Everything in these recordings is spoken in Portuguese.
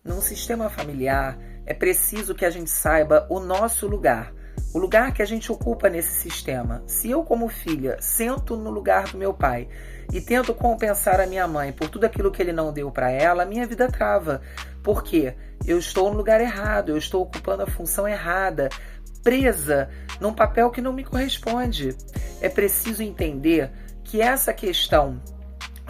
Num sistema familiar, é preciso que a gente saiba o nosso lugar, o lugar que a gente ocupa nesse sistema. Se eu, como filha, sento no lugar do meu pai e tento compensar a minha mãe por tudo aquilo que ele não deu para ela, a minha vida trava. Por quê? Eu estou no lugar errado, eu estou ocupando a função errada, presa num papel que não me corresponde. É preciso entender que essa questão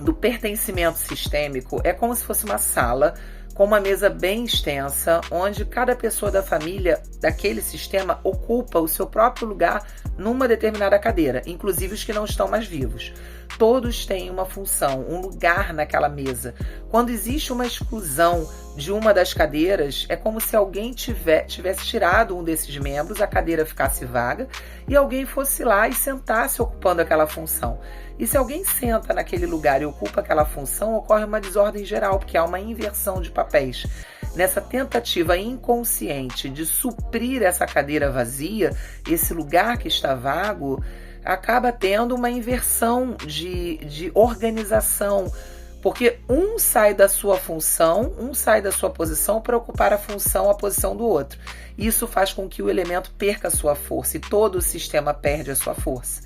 do pertencimento sistêmico é como se fosse uma sala com uma mesa bem extensa, onde cada pessoa da família daquele sistema ocupa o seu próprio lugar numa determinada cadeira, inclusive os que não estão mais vivos. Todos têm uma função, um lugar naquela mesa. Quando existe uma exclusão de uma das cadeiras, é como se alguém tivesse tirado um desses membros, a cadeira ficasse vaga e alguém fosse lá e sentasse ocupando aquela função. E se alguém senta naquele lugar e ocupa aquela função, ocorre uma desordem geral, porque há uma inversão de papéis. Nessa tentativa inconsciente de suprir essa cadeira vazia, esse lugar que está vago, acaba tendo uma inversão de organização, porque um sai da sua função, um sai da sua posição para ocupar a posição do outro. Isso faz com que o elemento perca a sua força e todo o sistema perde a sua força.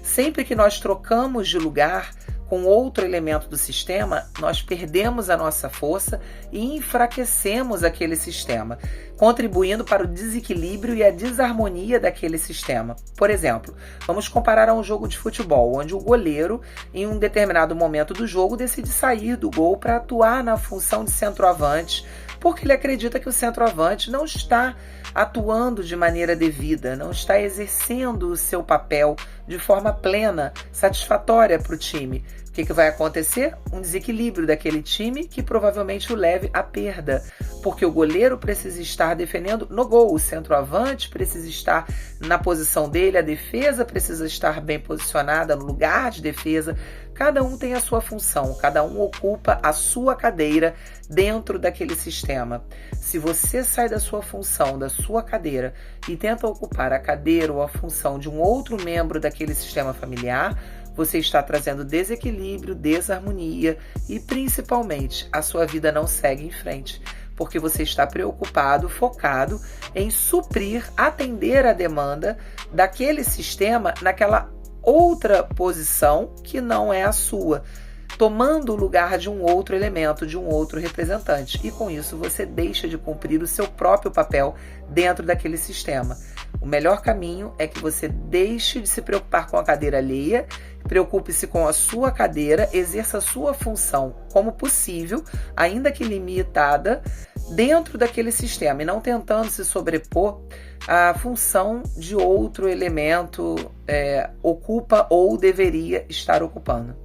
Sempre que nós trocamos de lugar com outro elemento do sistema, nós perdemos a nossa força e enfraquecemos aquele sistema, contribuindo para o desequilíbrio e a desarmonia daquele sistema. Por exemplo, vamos comparar a um jogo de futebol, onde o goleiro, em um determinado momento do jogo, decide sair do gol para atuar na função de centroavante, porque ele acredita que o centroavante não está atuando de maneira devida, não está exercendo o seu papel de forma plena, satisfatória para o time. O que vai acontecer? Um desequilíbrio daquele time que provavelmente o leve à perda, porque o goleiro precisa estar defendendo no gol, o centroavante precisa estar na posição dele, a defesa precisa estar bem posicionada no lugar de defesa. Cada um tem a sua função, cada um ocupa a sua cadeira dentro daquele sistema. Se você sai da sua função, da sua cadeira, e tenta ocupar a cadeira ou a função de um outro membro daquele sistema familiar, você está trazendo desequilíbrio, desarmonia e, principalmente, a sua vida não segue em frente, porque você está preocupado, focado em suprir, atender a demanda daquele sistema naquela outra posição que não é a sua, tomando o lugar de um outro elemento, de um outro representante. E com isso você deixa de cumprir o seu próprio papel dentro daquele sistema. O melhor caminho é que você deixe de se preocupar com a cadeira alheia, preocupe-se com a sua cadeira, exerça a sua função como possível, ainda que limitada, dentro daquele sistema, e não tentando se sobrepor à função de outro elemento ocupa ou deveria estar ocupando.